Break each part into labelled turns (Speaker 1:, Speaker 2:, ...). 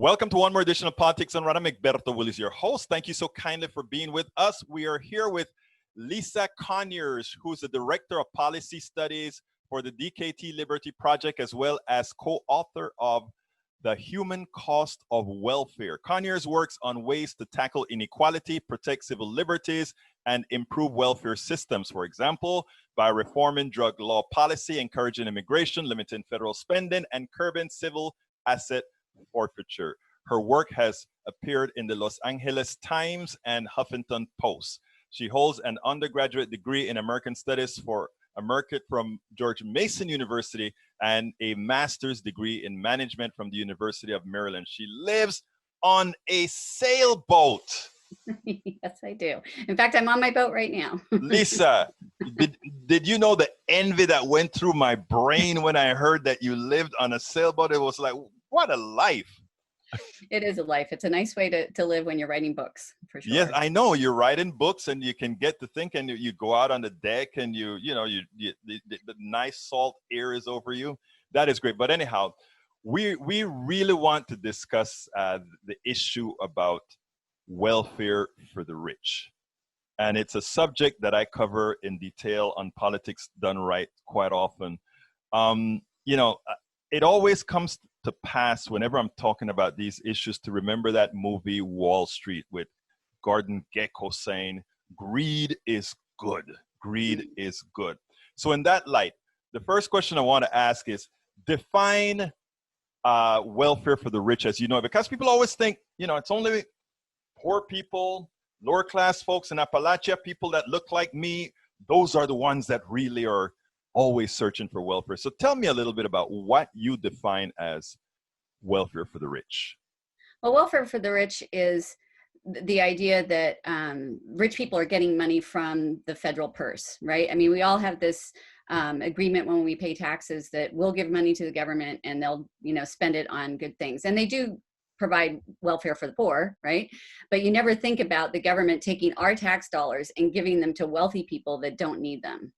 Speaker 1: Welcome to one more edition of Politics on Run. I'm Egberto Willis, your host. Thank you so kindly for being with us. We are here with Lisa Conyers, who's the Director of Policy Studies for the DKT Liberty Project, as well as co-author of The Human Cost of Welfare. Conyers works on ways to tackle inequality, protect civil liberties, and improve welfare systems, for example, by reforming drug law policy, encouraging immigration, limiting federal spending, and curbing civil asset forfeiture. Her work has appeared in the Los Angeles Times and Huffington Post. She holds an undergraduate degree in American Studies from George Mason University and a master's degree in management from the University of Maryland. She lives on a sailboat.
Speaker 2: Yes, I do. In fact, I'm on my boat right now.
Speaker 1: Lisa, did you know the envy that went through my brain when I heard that you lived on a sailboat? It was like, what a life.
Speaker 2: It is a life. It's a nice way to live when you're writing books, for sure.
Speaker 1: Yes, I know. You're writing books and you can get to think, and you go out on the deck and the nice salt air is over you. That is great. But anyhow, we really want to discuss the issue about welfare for the rich. And it's a subject that I cover in detail on Politics Done Right quite often. It always comes to pass whenever I'm talking about these issues to remember that movie Wall Street with Gordon Gekko saying, greed is good. Greed is good. So in that light, the first question I want to ask is define welfare for the rich as you know, because people always think, it's only poor people, lower class folks in Appalachia, people that look like me. Those are the ones that really are always searching for welfare. So tell me a little bit about what you define as welfare for the rich.
Speaker 2: Well, welfare for the rich is the idea that rich people are getting money from the federal purse, right? I mean, we all have this agreement when we pay taxes that we'll give money to the government and they'll, spend it on good things. And they do provide welfare for the poor, right? But you never think about the government taking our tax dollars and giving them to wealthy people that don't need them.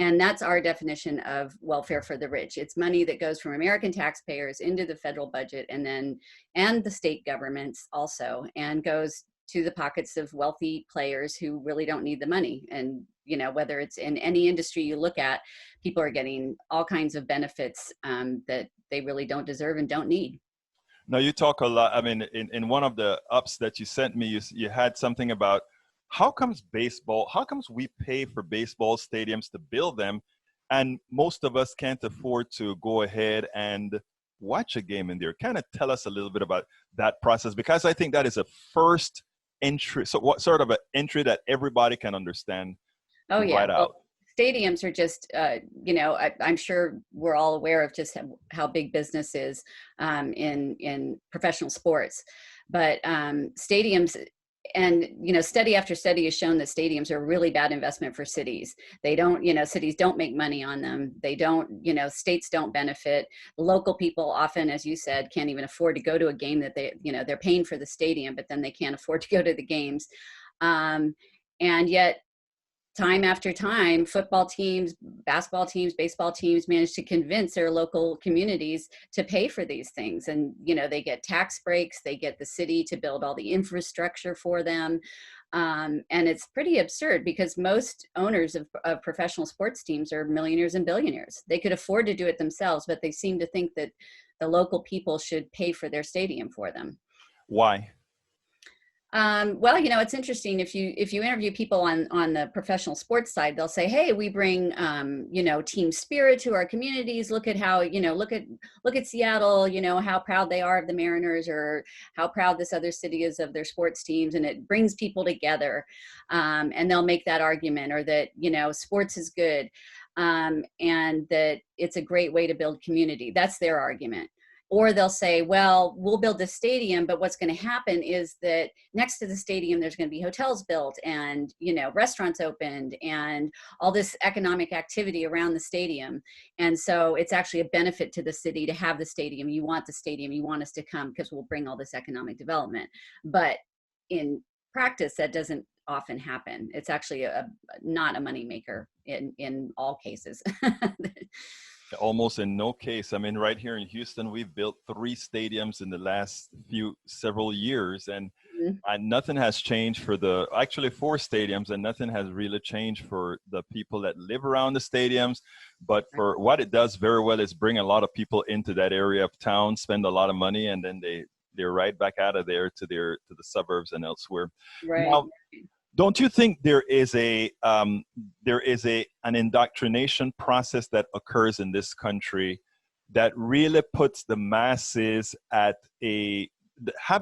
Speaker 2: And that's our definition of welfare for the rich. It's money that goes from American taxpayers into the federal budget and the state governments also, and goes to the pockets of wealthy players who really don't need the money. And, whether it's in any industry you look at, people are getting all kinds of benefits that they really don't deserve and don't need.
Speaker 1: Now you talk a lot, I mean, in one of the ups that you sent me, you had something about how comes we pay for baseball stadiums to build them, and most of us can't afford to go ahead and watch a game in there? Kind of tell us a little bit about that process, because I think that is a first entry. So what sort of an entry that everybody can understand?
Speaker 2: Oh, yeah.
Speaker 1: Right out.
Speaker 2: Stadiums are just, I'm sure we're all aware of just how big business is in professional sports. But stadiums, and, study after study has shown that stadiums are a really bad investment for cities. They don't, cities don't make money on them. They don't, states don't benefit. The local people often, as you said, can't even afford to go to a game that they're paying for the stadium, but then they can't afford to go to the games. And yet, time after time, football teams, basketball teams, baseball teams manage to convince their local communities to pay for these things. And, they get tax breaks, they get the city to build all the infrastructure for them. And it's pretty absurd because most owners of professional sports teams are millionaires and billionaires. They could afford to do it themselves, but they seem to think that the local people should pay for their stadium for them.
Speaker 1: Why?
Speaker 2: Well, it's interesting. If you interview people on the professional sports side, they'll say, hey, we bring, team spirit to our communities. Look at how, look at Seattle, how proud they are of the Mariners, or how proud this other city is of their sports teams. And it brings people together. And they'll make that argument, or that, sports is good. And that it's a great way to build community. That's their argument. Or they'll say, well, we'll build this stadium, but what's going to happen is that next to the stadium, there's going to be hotels built and, restaurants opened and all this economic activity around the stadium. And so it's actually a benefit to the city to have the stadium. You want the stadium, you want us to come because we'll bring all this economic development. But in practice, that doesn't often happen. It's actually not a moneymaker in all cases.
Speaker 1: Almost in no case. I mean, right here in Houston, we've built 3 stadiums in the last several years, and nothing has changed for actually 4 stadiums, and nothing has really changed for the people that live around the stadiums. But for what it does very well is bring a lot of people into that area of town, spend a lot of money, and then they're right back out of there to the suburbs and elsewhere.
Speaker 2: Right.
Speaker 1: Now, don't you think there is an indoctrination process that occurs in this country that really puts the masses have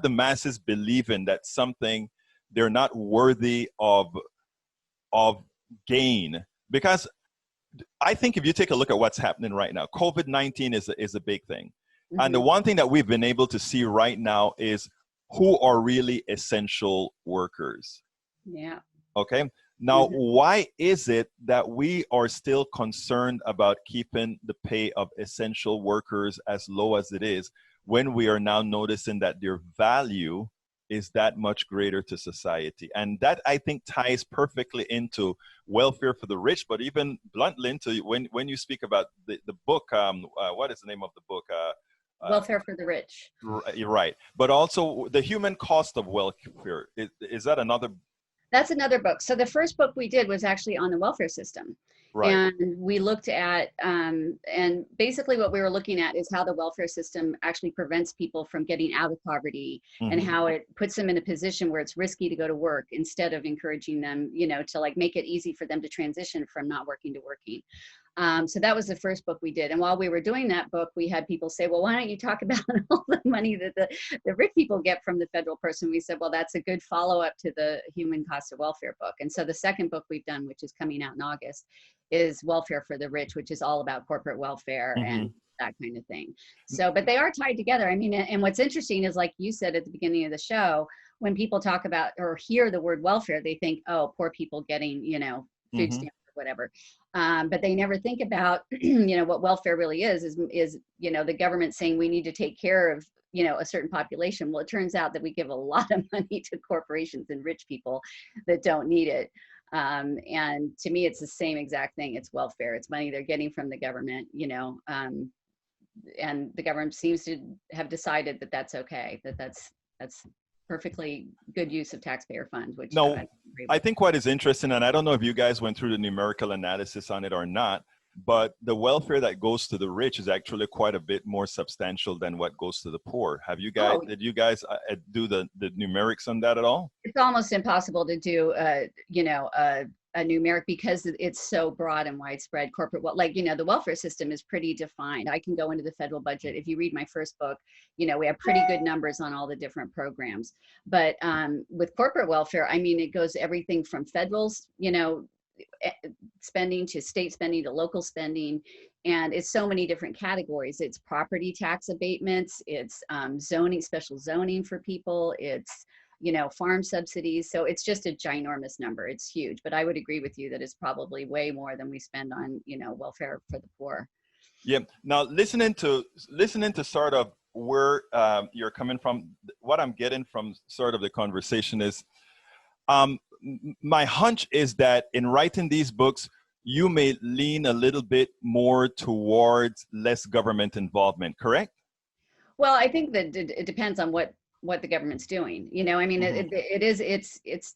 Speaker 1: the masses believing that something they're not worthy of gain? Because I think if you take a look at what's happening right now, COVID-19 is a big thing. And the one thing that we've been able to see right now is who are really essential workers.
Speaker 2: Yeah.
Speaker 1: Okay. Now, why is it that we are still concerned about keeping the pay of essential workers as low as it is when we are now noticing that their value is that much greater to society? And that, I think, ties perfectly into welfare for the rich, but even bluntly into when you speak about the book, what is the name of the book?
Speaker 2: Welfare for the Rich.
Speaker 1: Right. But also the human cost of welfare. Is that another?
Speaker 2: That's another book. So the first book we did was actually on the welfare system.
Speaker 1: Right.
Speaker 2: And we looked at, and basically what we were looking at is how the welfare system actually prevents people from getting out of poverty, and how it puts them in a position where it's risky to go to work instead of encouraging them, to like make it easy for them to transition from not working to working. So that was the first book we did. And while we were doing that book, we had people say, well, why don't you talk about all the money that the rich people get from the federal person? We said, well, that's a good follow-up to the human cost of welfare book. And so the second book we've done, which is coming out in August, is Welfare for the Rich, which is all about corporate welfare and that kind of thing. So, but they are tied together. I mean, and what's interesting is, like you said at the beginning of the show, when people talk about or hear the word welfare, they think, oh, poor people getting, food stamps or whatever. But they never think about, what welfare really is, the government saying we need to take care of, a certain population. Well, it turns out that we give a lot of money to corporations and rich people that don't need it. And to me, it's the same exact thing. It's welfare. It's money they're getting from the government, and the government seems to have decided that that's okay, that's perfectly good use of taxpayer funds, which
Speaker 1: no, I think what is interesting, and I don't know if you guys went through the numerical analysis on it or not, but the welfare that goes to the rich is actually quite a bit more substantial than what goes to the poor. Have you guys, did you guys do the numerics on that at all?
Speaker 2: It's almost impossible to do, a numeric because it's so broad and widespread. Corporate, the welfare system is pretty defined. I can go into the federal budget. If you read my first book, we have pretty good numbers on all the different programs. But with corporate welfare, I mean, it goes everything from federals, spending to state spending to local spending. And it's so many different categories. It's property tax abatements, it's zoning, special zoning for people, it's farm subsidies. So it's just a ginormous number. It's huge. But I would agree with you that it's probably way more than we spend on, welfare for the poor.
Speaker 1: Yeah. Now, listening to sort of where you're coming from, what I'm getting from sort of the conversation is, my hunch is that in writing these books, you may lean a little bit more towards less government involvement, correct?
Speaker 2: Well, I think that it depends on what the government's doing. I mean, it's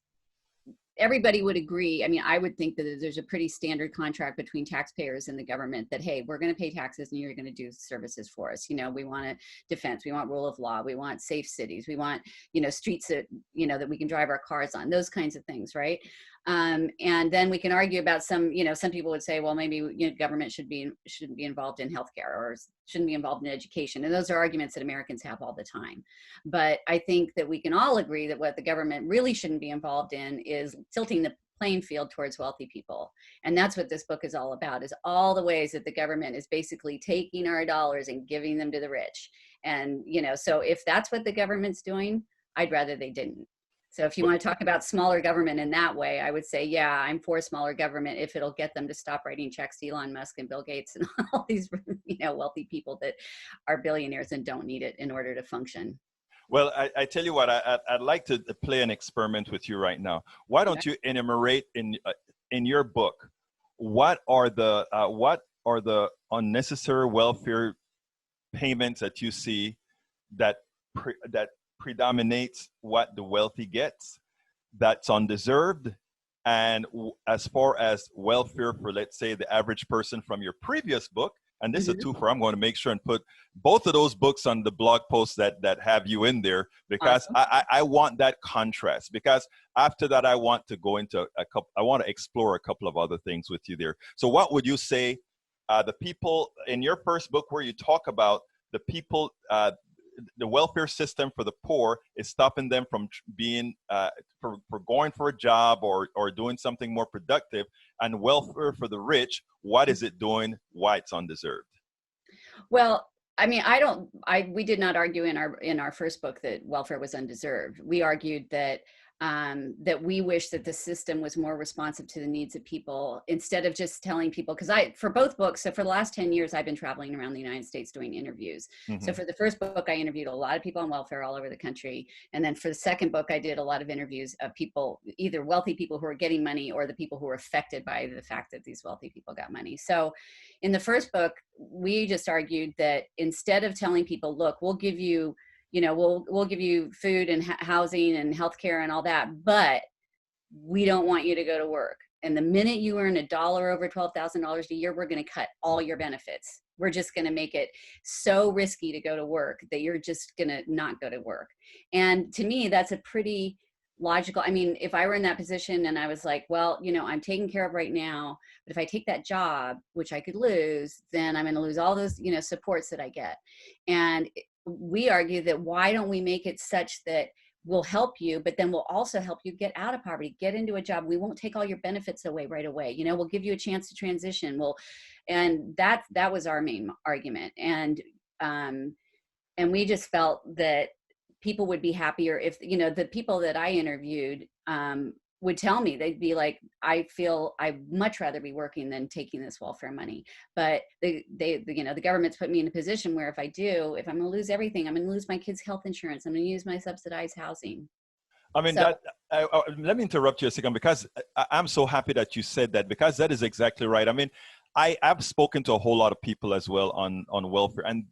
Speaker 2: everybody would agree. I mean, I would think that there's a pretty standard contract between taxpayers and the government that, hey, we're going to pay taxes and you're going to do services for us. We want a defense, we want rule of law, we want safe cities, we want, streets that, that we can drive our cars on, those kinds of things, right? And then we can argue about some people would say, well, maybe government shouldn't be involved in healthcare or shouldn't be involved in education. And those are arguments that Americans have all the time. But I think that we can all agree that what the government really shouldn't be involved in is tilting the playing field towards wealthy people. And that's what this book is all about, is all the ways that the government is basically taking our dollars and giving them to the rich. And, so if that's what the government's doing, I'd rather they didn't. So if you want to talk about smaller government in that way, I would say, yeah, I'm for smaller government if it'll get them to stop writing checks to Elon Musk and Bill Gates and all these, wealthy people that are billionaires and don't need it in order to function.
Speaker 1: Well, I tell you what, I'd like to play an experiment with you right now. Why don't you enumerate in your book what are the unnecessary welfare payments that you see that that predominates what the wealthy gets, that's undeserved. And as far as welfare for, let's say, the average person from your previous book, and this is a twofer, I'm going to make sure and put both of those books on the blog posts that have you in there, because awesome. I want that contrast, because after that, I want to go into I want to explore a couple of other things with you there. So what would you say, the people in your first book where you talk about the people, the welfare system for the poor is stopping them from being, for going for a job or doing something more productive, and welfare for the rich, what is it doing? Why it's undeserved?
Speaker 2: Well, I mean, we did not argue in our first book that welfare was undeserved. We argued that that we wish that the system was more responsive to the needs of people, instead of just telling people, because for both books, so for the last 10 years, I've been traveling around the United States doing interviews. So for the first book, I interviewed a lot of people on welfare all over the country. And then for the second book, I did a lot of interviews of people, either wealthy people who are getting money or the people who are affected by the fact that these wealthy people got money. So in the first book, we just argued that instead of telling people, look, we'll give you, we'll give you food and housing and healthcare and all that, but we don't want you to go to work. And the minute you earn $1 over $12,000 a year, we're going to cut all your benefits. We're just going to make it so risky to go to work that you're just going to not go to work. And to me, that's a pretty logical. I mean, if I were in that position and I was like, well, I'm taken care of right now, but if I take that job, which I could lose, then I'm going to lose all those, supports that I get. And we argue that why don't we make it such that we'll help you, but then we'll also help you get out of poverty, get into a job. We won't take all your benefits away right away. We'll give you a chance to transition. And that was our main argument. And we just felt that people would be happier if, the people that I interviewed would tell me, they'd be like, I feel I'd much rather be working than taking this welfare money. But the government's put me in a position where if I'm going to lose everything, I'm going to lose my kids' health insurance, I'm going to use my subsidized housing.
Speaker 1: I mean, let me interrupt you a second, because I'm so happy that you said that, because that is exactly right. I mean, I've spoken to a whole lot of people as well on welfare, and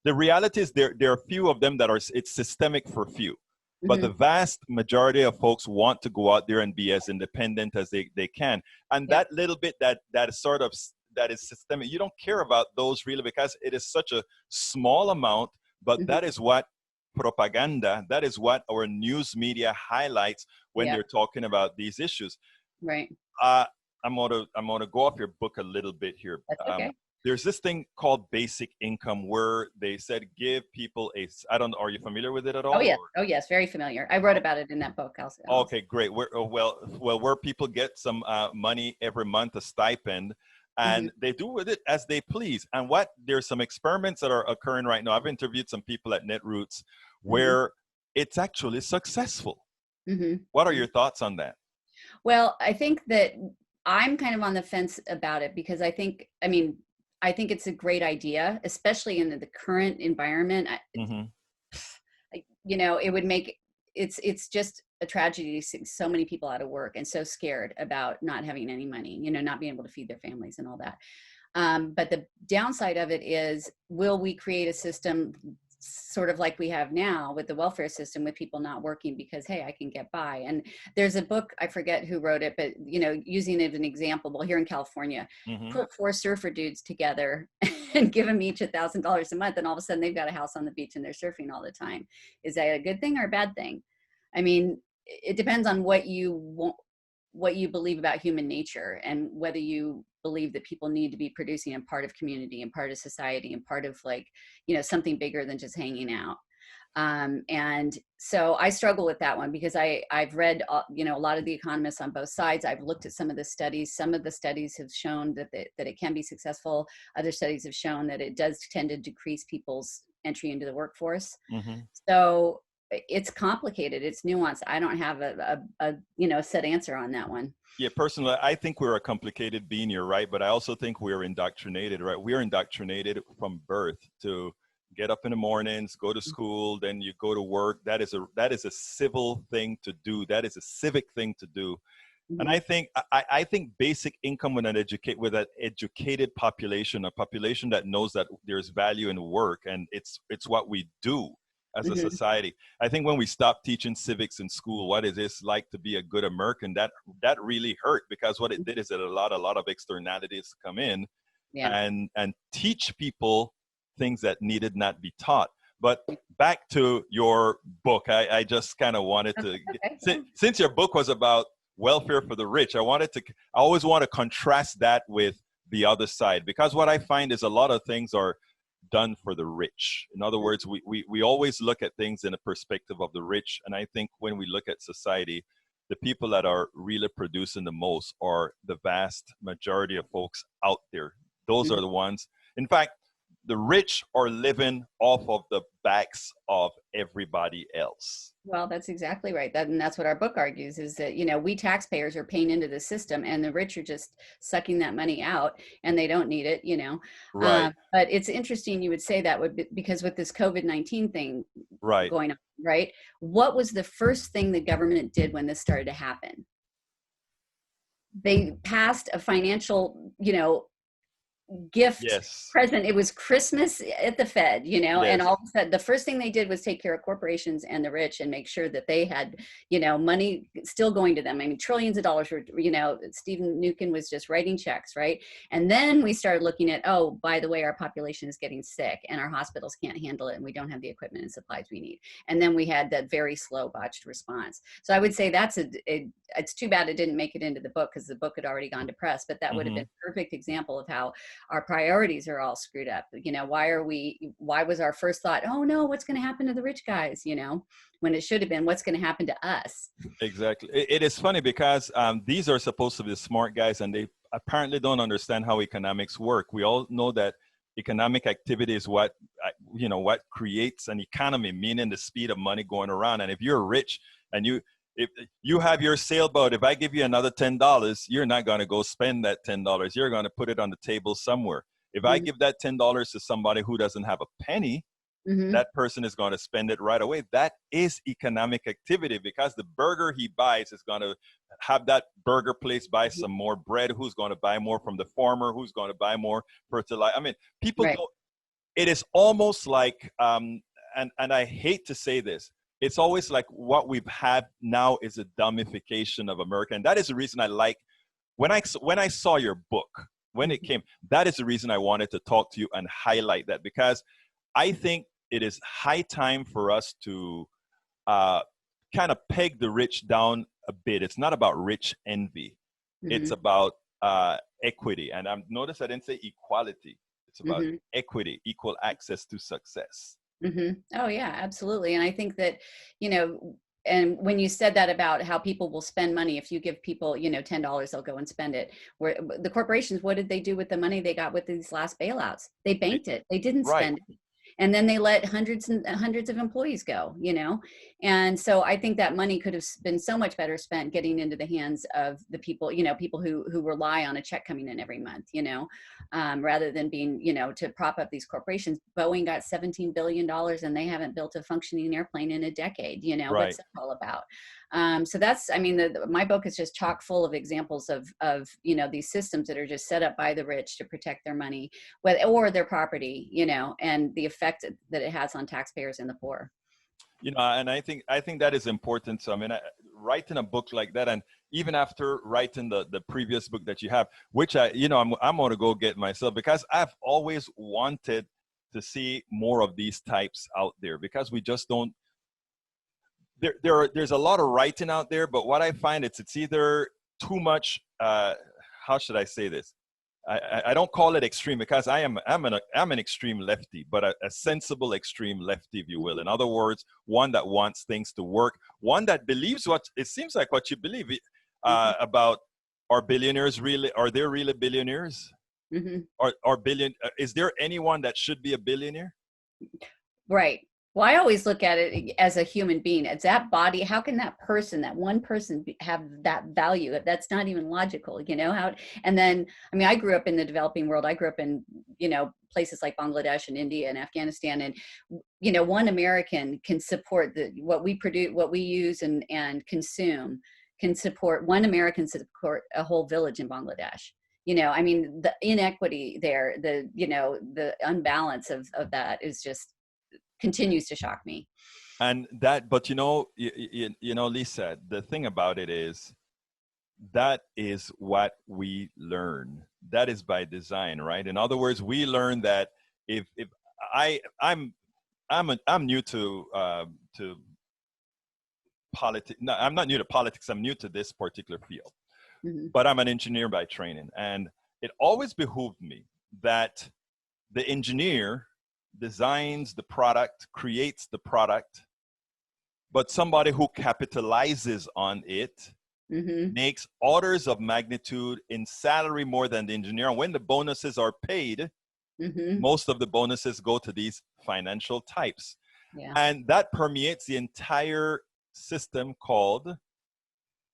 Speaker 1: the reality is there are a few of them that it's systemic for few. But the vast majority of folks want to go out there and be as independent as they can. And that little bit that is systemic, you don't care about those really, because it is such a small amount, but that is what propaganda, that is what our news media highlights when they're talking about these issues.
Speaker 2: Right.
Speaker 1: I'm gonna go off your book a little bit here.
Speaker 2: That's okay.
Speaker 1: There's this thing called basic income, where they said give people are you familiar with it at all?
Speaker 2: Oh, yes. Oh, yes. Very familiar. I wrote about it in that book.
Speaker 1: Okay, great. Where people get some money every month, a stipend, and they do with it as they please. And there's some experiments that are occurring right now. I've interviewed some people at Netroots where it's actually successful. What are your thoughts on that?
Speaker 2: Well, I think that I'm kind of on the fence about it, because I think it's a great idea, especially in the current environment. It would make it's just a tragedy to see so many people out of work and so scared about not having any money, not being able to feed their families and all that. But the downside of it is, will we create a system sort of like we have now with the welfare system, with people not working because, hey, I can get by? And there's a book, I forget who wrote it, but using it as an example, well, here in California, put 4 surfer dudes together and give them each $1,000 a month, and all of a sudden they've got a house on the beach and they're surfing all the time. Is that a good thing or a bad thing? I mean, it depends on what you want, what you believe about human nature, and whether you believe that people need to be producing and part of community and part of society and part of something bigger than just hanging out. And so I struggle with that one, because I've read, a lot of the economists on both sides. I've looked at some of the studies. Some of the studies have shown that it can be successful. Other studies have shown that it does tend to decrease people's entry into the workforce. So it's complicated. It's nuanced. I don't have a set answer on that one.
Speaker 1: Yeah, personally, I think we're a complicated being. You're right, but I also think we're indoctrinated. Right, we're indoctrinated from birth to get up in the mornings, go to school, then you go to work. That is a civil thing to do. That is a civic thing to do. And I think basic income with an educated population, a population that knows that there's value in work and it's what we do as a
Speaker 2: Mm-hmm.
Speaker 1: society. I think when we stop teaching civics in school, what it is like to be a good American, that really hurt, because what it did is it allowed a lot of externalities to come in
Speaker 2: Yeah.
Speaker 1: and teach people things that needed not be taught. But back to your book, I just kind of wanted to, since your book was about welfare for the rich, I always want to contrast that with the other side, because what I find is a lot of things are done for the rich. In other words, we always look at things in a perspective of the rich. And I think when we look at society, the people that are really producing the most are the vast majority of folks out there. Those are the ones. In fact, the rich are living off of the backs of everybody else.
Speaker 2: Well, that's exactly right. And that's what our book argues, is that, we taxpayers are paying into the system and the rich are just sucking that money out, and they don't need it,
Speaker 1: Right.
Speaker 2: But it's interesting you would say that, because with this COVID-19 thing going on, right? What was the first thing the government did when this started to happen? They passed a financial, gift present. It was Christmas at the Fed, and all of a sudden the first thing they did was take care of corporations and the rich and make sure that they had, money still going to them. I mean, trillions of dollars were, Stephen Nukin was just writing checks, right? And then we started looking at, oh, by the way, our population is getting sick and our hospitals can't handle it and we don't have the equipment and supplies we need. And then we had that very slow botched response. So I would say that's it's too bad it didn't make it into the book, because the book had already gone to press, but that would have been a perfect example of how our priorities are all screwed up. Why was our first thought, oh no, what's going to happen to the rich guys, when it should have been, what's going to happen to us?
Speaker 1: Exactly. It is funny because these are supposed to be the smart guys, and they apparently don't understand how economics work. We all know that economic activity is what creates an economy, meaning the speed of money going around. And if you're rich and if you have your sailboat, if I give you another $10, you're not going to go spend that $10. You're going to put it on the table somewhere. If I give that $10 to somebody who doesn't have a penny, that person is going to spend it right away. That is economic activity, because the burger he buys is going to have that burger place buy some more bread. Who's going to buy more from the farmer? Who's going to buy more fertilizer? I mean, people go, it is almost like, and I hate to say this, it's always like what we've had now is a dumbification of America. And that is the reason I like, when I saw your book, when it came, that is the reason I wanted to talk to you and highlight that, because I think it is high time for us to kind of peg the rich down a bit. It's not about rich envy. It's about equity. And I've noticed I didn't say equality. It's about equity, equal access to success.
Speaker 2: Oh yeah, absolutely. And I think that, and when you said that about how people will spend money, if you give people, $10, they'll go and spend it. Where the corporations, what did they do with the money they got with these last bailouts? They banked it. They didn't spend it. And then they let hundreds and hundreds of employees go, And so I think that money could have been so much better spent getting into the hands of the people, people who rely on a check coming in every month, rather than being, to prop up these corporations. Boeing got $17 billion and they haven't built a functioning airplane in a decade, What's that all about? So that's, I mean, my book is just chock full of examples of, these systems that are just set up by the rich to protect their money or their property, and the effect that it has on taxpayers and the poor.
Speaker 1: And I think that is important. So, I mean, writing a book like that, and even after writing the previous book that you have, which I'm going to go get myself, because I've always wanted to see more of these types out there, because we just don't, there's a lot of writing out there, but what I find it's either too much, how should I say this? I don't call it extreme, because I'm an extreme lefty, but a sensible extreme lefty, if you will. In other words, one that wants things to work, one that believes what it seems like what you believe about, are billionaires really, are they really billionaires? Is there anyone that should be a billionaire?
Speaker 2: Right. Well, I always look at it as a human being. It's that body. How can that person, that one person, have that value? That's not even logical, how. And then, I mean, I grew up in the developing world. I grew up in, places like Bangladesh and India and Afghanistan. And, one American can support what we produce, what we use and consume, can support, one American support a whole village in Bangladesh. You know, I mean, the inequity there, the, you know, the unbalance of that is just continues to shock me.
Speaker 1: And that, but you know, you know, Lisa, the thing about it is that is what we learn. That is by design, right? In other words, we learn that if I'm new to politics. No, I'm not new to politics. I'm new to this particular field,
Speaker 2: Mm-hmm.
Speaker 1: but I'm an engineer by training, and it always behooved me that the engineer designs the product, creates the product, but somebody who capitalizes on it
Speaker 2: Mm-hmm.
Speaker 1: makes orders of magnitude in salary more than the engineer. And when the bonuses are paid,
Speaker 2: Mm-hmm.
Speaker 1: most of the bonuses go to these financial types.
Speaker 2: Yeah.
Speaker 1: And that permeates the entire system called,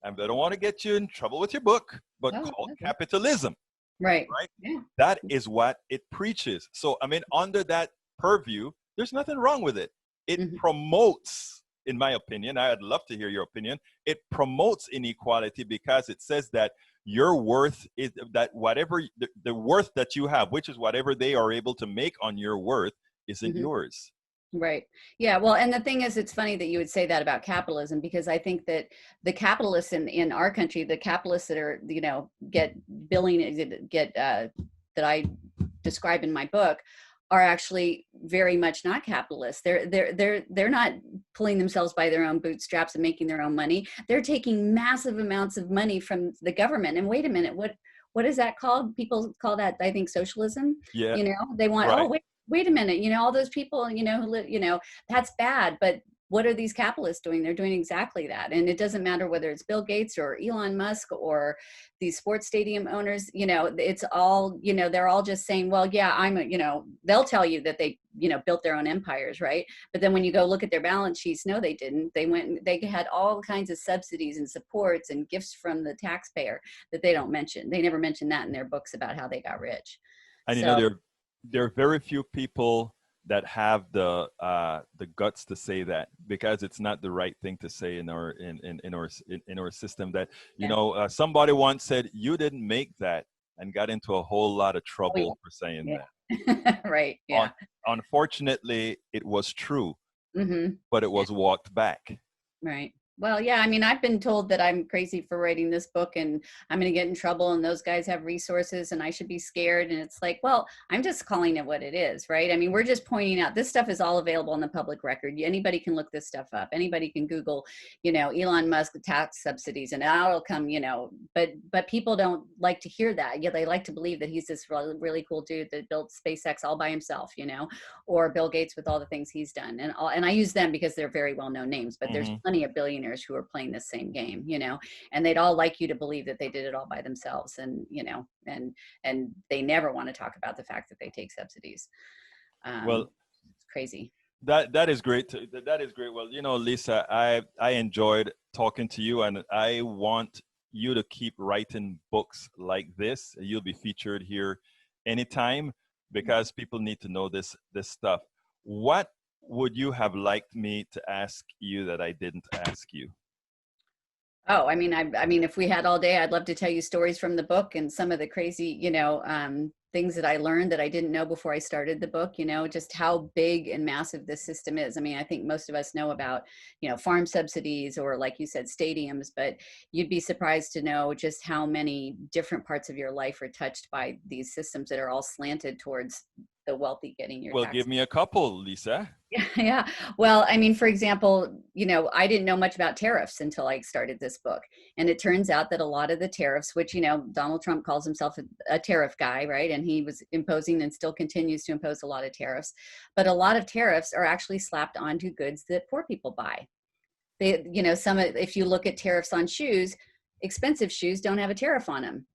Speaker 1: and I don't want to get you in trouble with your book, but
Speaker 2: Oh,
Speaker 1: called
Speaker 2: okay.
Speaker 1: capitalism,
Speaker 2: Right.
Speaker 1: right?
Speaker 2: Yeah.
Speaker 1: That is what it preaches. So, I mean, under that purview, there's nothing wrong with it. It
Speaker 2: Mm-hmm.
Speaker 1: promotes, in my opinion, I'd love to hear your opinion, it promotes inequality because it says that your worth is that whatever the worth that you have, which is whatever they are able to make on your worth, isn't
Speaker 2: Mm-hmm.
Speaker 1: yours.
Speaker 2: Right. Yeah. Well, and the thing is, it's funny that you would say that about capitalism, because I think that the capitalists in our country, the capitalists that are, you know, get that I describe in my book, are actually very much not capitalists. They're not pulling themselves by their own bootstraps and making their own money. They're taking massive amounts of money from the government. And wait a minute, what is that called? People call that, I think, socialism.
Speaker 1: Yeah.
Speaker 2: You know, they want,
Speaker 1: Right.
Speaker 2: oh, wait a minute, you know, all those people, you know, who live, you know, that's bad. But what are these capitalists doing? They're doing exactly that. And it doesn't matter whether it's Bill Gates or Elon Musk or these sports stadium owners, you know, it's all, you know, they're all just saying, well, yeah, you know, they'll tell you that they, you know, built their own empires, right? But then when you go look at their balance sheets, no, they didn't. They had all kinds of subsidies and supports and gifts from the taxpayer that they don't mention. They never mention that in their books about how they got rich.
Speaker 1: And you
Speaker 2: So,
Speaker 1: know, there are very few people that have the guts to say that, because it's not the right thing to say in our system. That, you
Speaker 2: yeah.
Speaker 1: know, somebody once said you didn't make that, and got into a whole lot of trouble
Speaker 2: Oh, yeah.
Speaker 1: for saying
Speaker 2: Yeah.
Speaker 1: that.
Speaker 2: Right. Yeah.
Speaker 1: Unfortunately, it was true,
Speaker 2: Mm-hmm.
Speaker 1: but it was walked back.
Speaker 2: Right. Well, yeah, I mean, I've been told that I'm crazy for writing this book and I'm going to get in trouble and those guys have resources and I should be scared. And it's like, well, I'm just calling it what it is, right? I mean, we're just pointing out this stuff is all available in the public record. Anybody can look this stuff up. Anybody can Google, you know, Elon Musk tax subsidies and that'll come, you know, but people don't like to hear that. Yeah, they like to believe that he's this really, really cool dude that built SpaceX all by himself, you know, or Bill Gates with all the things he's done. And I use them because they're very well-known names, but there's plenty of billionaires who are playing the same game, you know, and they'd all like you to believe that they did it all by themselves. And, you know, and they never want to talk about the fact that they take subsidies.
Speaker 1: Well,
Speaker 2: it's crazy.
Speaker 1: That is great. That is great. Well, you know, Lisa, I enjoyed talking to you, and I want you to keep writing books like this. You'll be featured here anytime, because people need to know this stuff. What would you have liked me to ask you that I didn't ask you?
Speaker 2: Oh, I mean, I mean, if we had all day, I'd love to tell you stories from the book and some of the crazy, you know, things that I learned that I didn't know before I started the book, you know, just how big and massive this system is. I mean, I think most of us know about, you know, farm subsidies or, like you said, stadiums, but you'd be surprised to know just how many different parts of your life are touched by these systems that are all slanted towards the wealthy getting your
Speaker 1: Well,
Speaker 2: tax.
Speaker 1: give me a couple, Lisa.
Speaker 2: Yeah. Well, I mean, for example, you know, I didn't know much about tariffs until I started this book. And it turns out that a lot of the tariffs, which, you know, Donald Trump calls himself a tariff guy, right? And he was imposing and still continues to impose a lot of tariffs. But a lot of tariffs are actually slapped onto goods that poor people buy. They, you know, if you look at tariffs on shoes, expensive shoes don't have a tariff on them.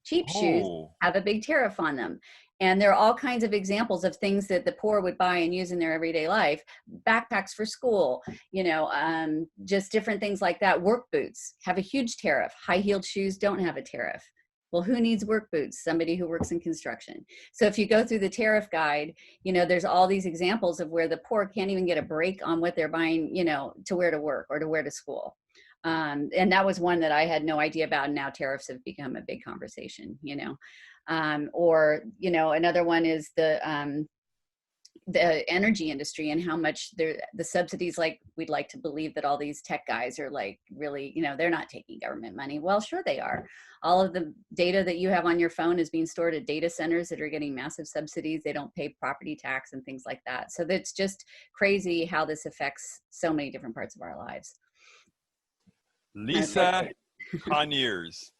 Speaker 2: Cheap shoes have a big tariff on them. And there are all kinds of examples of things that the poor would buy and use in their everyday life. Backpacks for school, you know, just different things like that. Work boots have a huge tariff. High-heeled shoes don't have a tariff. Well, who needs work boots? Somebody who works in construction. So if you go through the tariff guide, you know, there's all these examples of where the poor can't even get a break on what they're buying, you know, to wear to work or to wear to school. And that was one that I had no idea about. And now tariffs have become a big conversation, you know. Or, you know, another one is the energy industry and how much the subsidies, like we'd like to believe that all these tech guys are like really, you know, they're not taking government money. Well, sure they are. All of the data that you have on your phone is being stored at data centers that are getting massive subsidies. They don't pay property tax and things like that. So that's just crazy how this affects so many different parts of our lives.
Speaker 1: Lisa Conyers.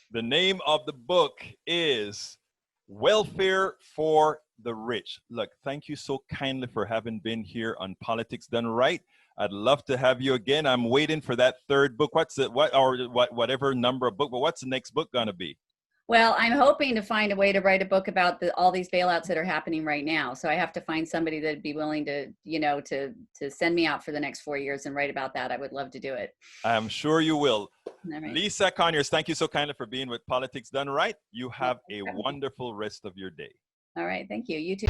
Speaker 1: The name of the book is Welfare for the Rich. Look, thank you so kindly for having been here on Politics Done Right. I'd love to have you again. I'm waiting for that third book. Whatever number of book, but what's the next book gonna be?
Speaker 2: Well, I'm hoping to find a way to write a book about all these bailouts that are happening right now. So I have to find somebody that'd be willing to, you know, to send me out for the next 4 years and write about that. I would love to do it.
Speaker 1: I'm sure you will.
Speaker 2: Right.
Speaker 1: Lisa Conyers, thank you so kindly for being with Politics Done Right. You have a wonderful rest of your day.
Speaker 2: All right, thank you. You too.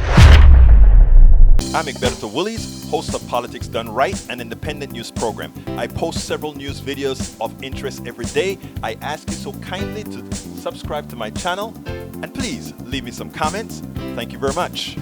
Speaker 1: I'm Egberto Willies, host of Politics Done Right, an independent news program. I post several news videos of interest every day. I ask you so kindly to subscribe to my channel and please leave me some comments. Thank you very much.